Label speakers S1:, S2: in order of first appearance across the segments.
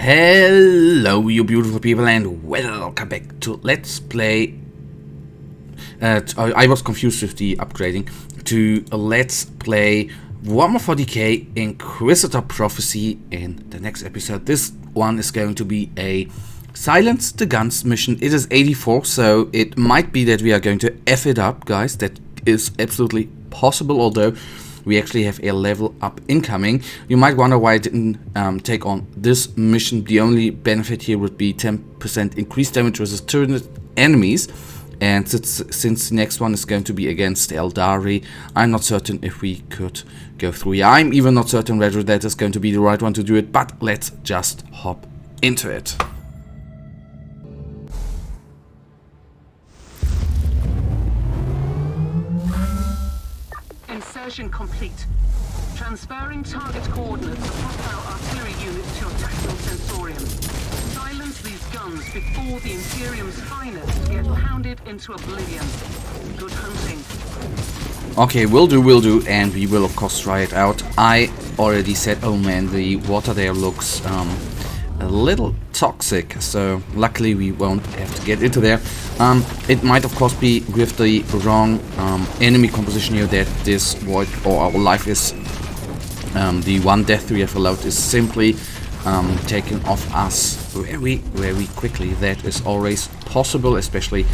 S1: Hello, you beautiful people, and welcome back to Let's Play. I was confused with the upgrading to Let's Play Warhammer 40k Inquisitor Prophecy. In the next episode, this one is going to be a Silence the Guns mission. It is 84, so it might be that we are going to F it up, guys. That is absolutely possible, although we actually have a level up incoming. You might wonder why I didn't take on this mission. The only benefit here would be 10% increased damage versus turned enemies. And since the next one is going to be against Eldari, I'm not certain if we could go through. Yeah, I'm even not certain whether that is going to be the right one to do it, but let's just hop into it.
S2: Insertion complete. Transferring target coordinates of hostile artillery units to your tactical sensorium. Silence these guns before the Imperium's finest get pounded into oblivion. Good hunting.
S1: Okay, will do, and we will of course try it out. I already said, oh man, the water there looks a little toxic, so luckily we won't have to get into there. It might of course be with the wrong enemy composition here that this void or our life is the one death we have allowed is simply taken off us very quickly. That is always possible, especially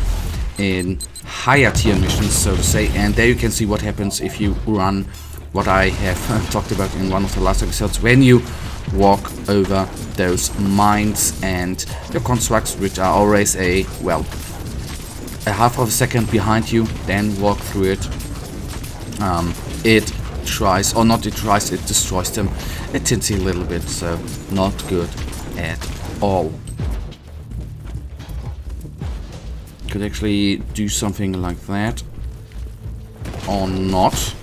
S1: in higher tier missions, so to say. And there you can see what happens if you run what I have talked about in one of the last episodes, when you walk over those mines and your constructs, which are always a half of a second behind you, then walk through it. It destroys them a tinsy little bit, so not good at all. Could actually do something like that, or not.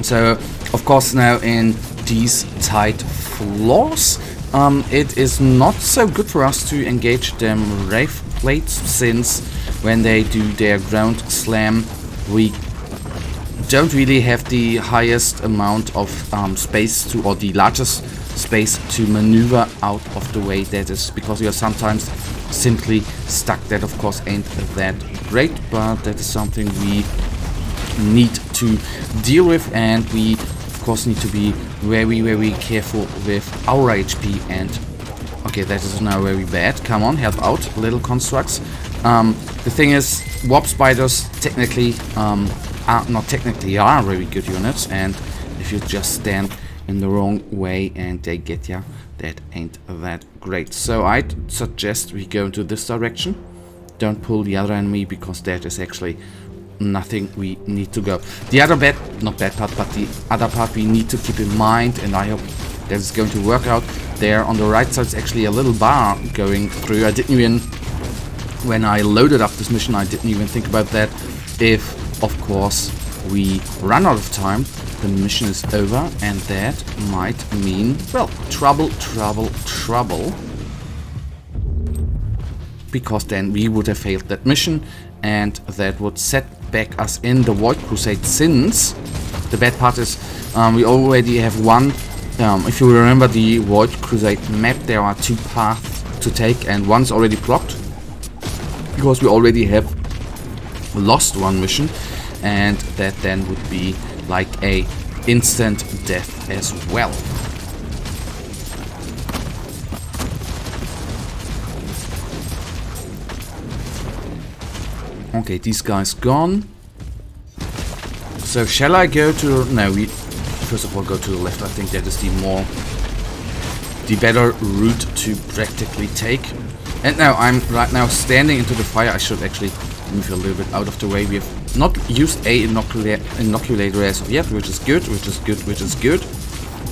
S1: So, of course, now in these tight floors, it is not so good for us to engage them Wraith plates, since when they do their ground slam, we don't really have the highest amount of space to, or the largest space to maneuver out of the way. That is because we are sometimes simply stuck. That of course ain't that great, but that is something we need to deal with, and we of course need to be very careful with our HP. And okay, that is now very bad. Come on, help out, little constructs. The thing is, warp spiders technically are very good units, and if you just stand in the wrong way and they get ya, that ain't that great. So I'd suggest we go into this direction. Don't pull the other enemy, because that is actually nothing we need to go. The other not bad part, but the other part we need to keep in mind, and I hope that is going to work out. There on the right side is actually a little bar going through. I didn't even, when I loaded up this mission, I didn't even think about that. If, of course, we run out of time, the mission is over, and that might mean, well, trouble. Because then we would have failed that mission, and that would set back us in the Void Crusade, since the bad part is we already have one. If you remember the Void Crusade map, there are two paths to take, and one's already blocked because we already have lost one mission, and that then would be like a instant death as well. Okay, these guys gone. So shall I go to... No, we first of all go to the left. I think that is the better route to practically take. And now I'm right now standing into the fire. I should actually move a little bit out of the way. We have not used a inoculator as of yet, which is good.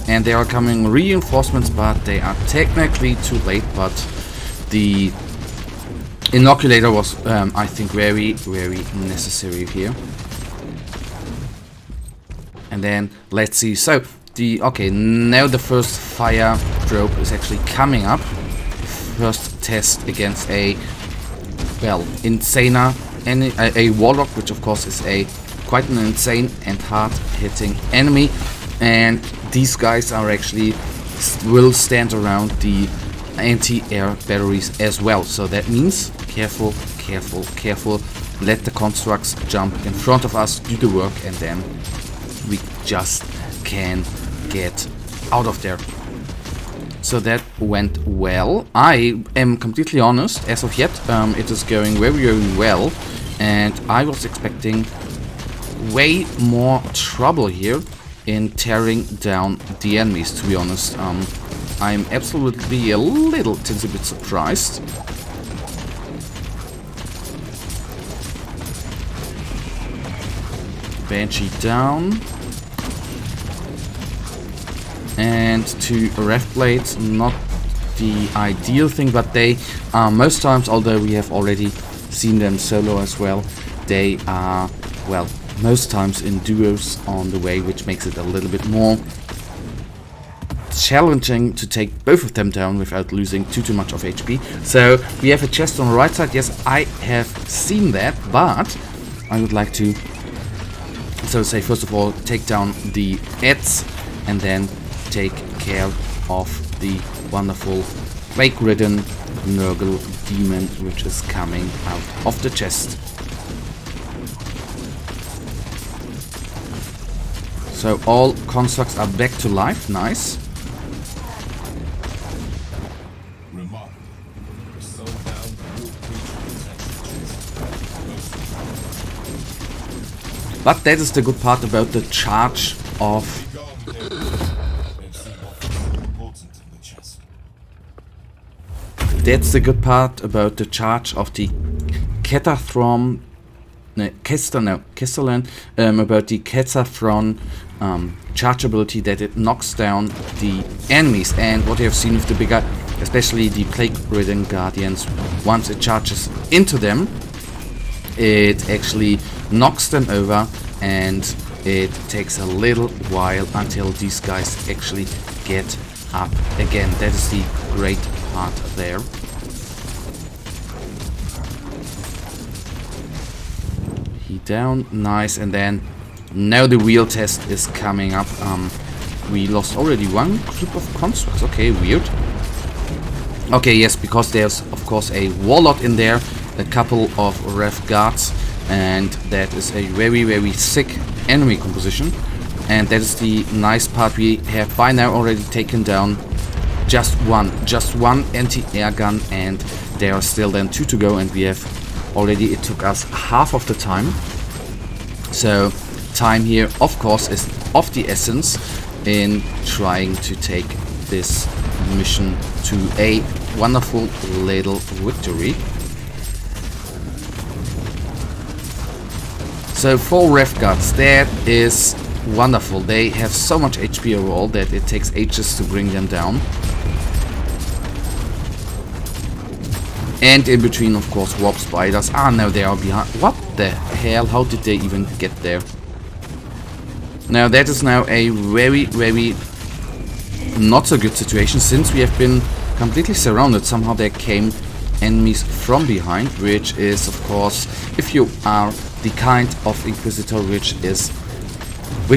S1: And there are coming reinforcements, but they are technically too late. But the inoculator was, I think, very necessary here. And then let's see. So okay, now the first fire probe is actually coming up. First test against a, well, insaner, a warlock, which of course is a quite an insane and hard-hitting enemy, and these guys are actually will stand around the anti-air batteries as well. So that means careful, careful, careful. Let the constructs jump in front of us, do the work, and then we just can get out of there. So that went well. I am completely honest, as of yet, it is going very, very well, and I was expecting way more trouble here in tearing down the enemies, to be honest. I'm absolutely a little tinsy bit surprised. Banshee down. And to Ref Blades, not the ideal thing, but they are most times, although we have already seen them solo as well, they are, well, most times in duos on the way, which makes it a little bit more challenging to take both of them down without losing too much of HP. So we have a chest on the right side. Yes, I have seen that, but I would like to, so say, first of all, take down the ads and then take care of the wonderful plague-ridden Nurgle demon which is coming out of the chest. So all constructs are back to life, nice. But that is the good part about the charge of That's the good part about the charge of the Catatron, Castellan, about the Catatron charge ability, that it knocks down the enemies. And what you have seen with the bigger, especially the plague-ridden guardians, once it charges into them, it actually knocks them over, and it takes a little while until these guys actually get up again. That is the great part there. He down, nice, and then now the real test is coming up. We lost already one group of constructs. Okay, weird. Okay, yes, because there's of course a warlord in there, a couple of ref guards, and that is a very, very sick enemy composition. And that is the nice part. We have by now already taken down just one anti-air gun, and there are still then 2 to go, and we have already, it took us half of the time. So time here of course is of the essence in trying to take this mission to a wonderful little victory. So 4 ref guards, that is wonderful. They have so much HP overall that it takes ages to bring them down. And in between, of course, warp spiders. Ah, no, they are behind. What the hell? How did they even get there? Now, that is now a very, very not so good situation, since we have been completely surrounded. Somehow there came enemies from behind, which is, of course, if you are the kind of Inquisitor which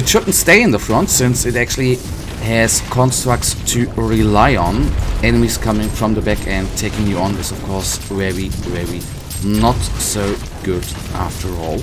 S1: shouldn't stay in the front, since it actually has constructs to rely on. Enemies coming from the back and taking you on is of course very, very not so good after all.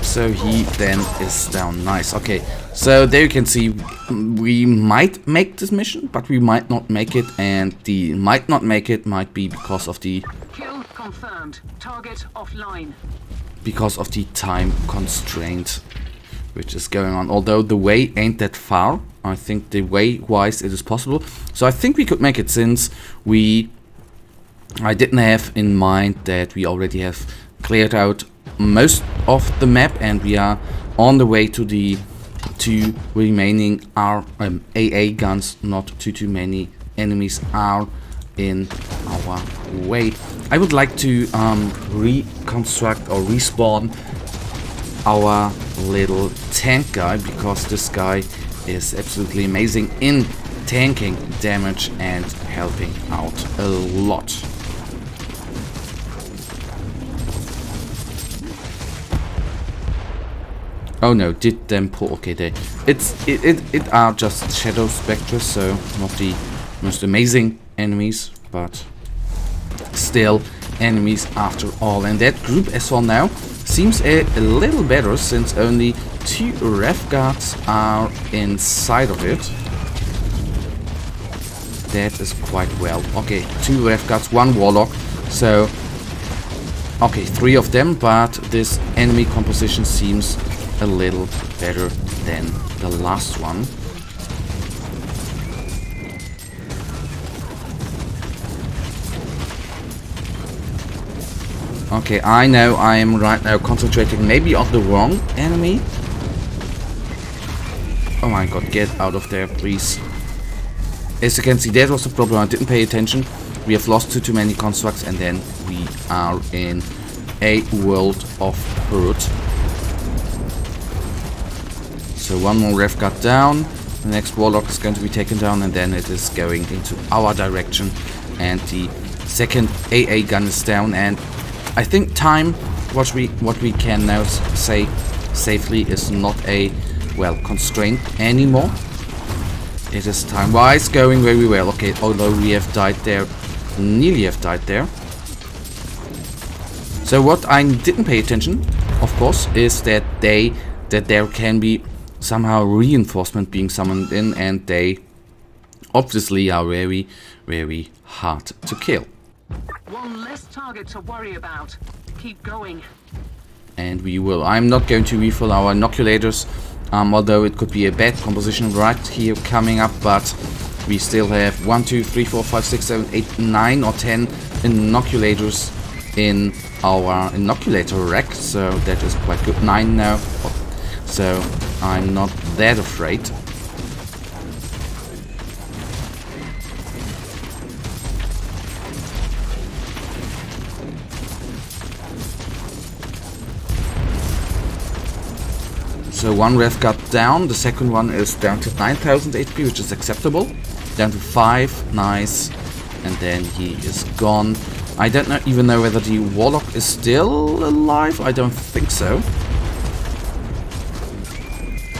S1: So he then is down, nice. Okay, so there you can see we might make this mission, but we might not make it, and the might not make it might be because of the
S2: Kill confirmed. Target offline.
S1: Because of the time constraint which is going on. Although the way ain't that far, I think the way wise it is possible. So I think we could make it, since I didn't have in mind that we already have cleared out most of the map, and we are on the way to the 2 remaining AA guns. Not too many enemies are in our way. I would like to reconstruct or respawn our little tank guy, because this guy is absolutely amazing in tanking damage and helping out a lot. Oh no, did them pull? Okay, it are just shadow spectres, so not the most amazing enemies, but still enemies after all. And that group as well now seems a little better, since only 2 ref guards are inside of it. That is quite well. Okay, 2 ref guards, 1 warlock, so okay, 3 of them, but this enemy composition seems a little better than the last one. Okay, I know I am right now concentrating maybe on the wrong enemy. Oh my god, get out of there, please. As you can see, that was the problem. I didn't pay attention. We have lost too many constructs, and then we are in a world of hurt. So 1 more ref guard down. The next warlock is going to be taken down, and then it is going into our direction. And the second AA gun is down, and I think time, what we can now say safely, is not a, well, constraint anymore. It is time-wise going very well. Okay, although we have died there, nearly have died there. So what I didn't pay attention, of course, is that there can be somehow reinforcement being summoned in, and they obviously are very, very hard to kill.
S2: 1 less target to worry about. Keep going.
S1: And we will. I'm not going to refill our inoculators, although it could be a bad composition right here coming up, but we still have 1, 2, 3, 4, 5, 6, 7, 8, 9 or 10 inoculators in our inoculator rack, so that is quite good. 9 now, so I'm not that afraid. So 1 ref got down, the second one is down to 9000 HP, which is acceptable. Down to 5, nice. And then he is gone. I don't even know whether the warlock is still alive, I don't think so.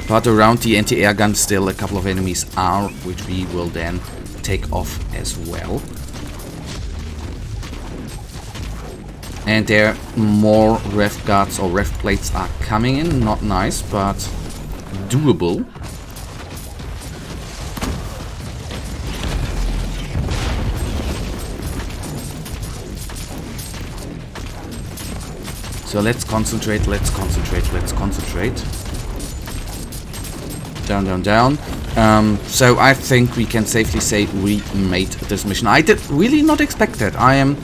S1: But around the anti-air gun still a couple of enemies are, which we will then take off as well. And there more ref guards or ref plates are coming in. Not nice, but doable. So let's concentrate, let's concentrate, let's concentrate. Down, down, down. So I think we can safely say we made this mission. I did really not expect that. I am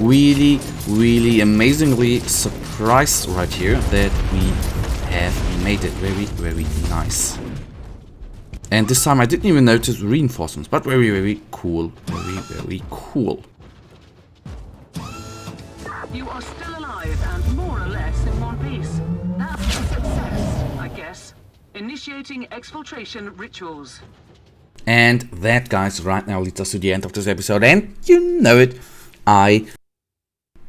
S1: really, really amazingly surprised right here that we have made it. Very, very nice. And this time I didn't even notice reinforcements, but very, very cool. Very, very cool.
S2: You are still alive and more or less in one piece. That's a success, I guess. Initiating exfiltration rituals.
S1: And that, guys, right now leads us to the end of this episode. And you know it, I,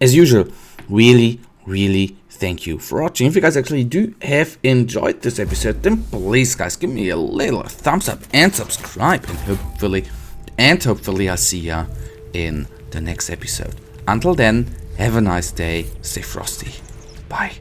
S1: as usual, really, really thank you for watching. If you guys actually do have enjoyed this episode, then please, guys, give me a little thumbs up and subscribe. And hopefully I'll see ya in the next episode. Until then, have a nice day. Stay frosty. Bye.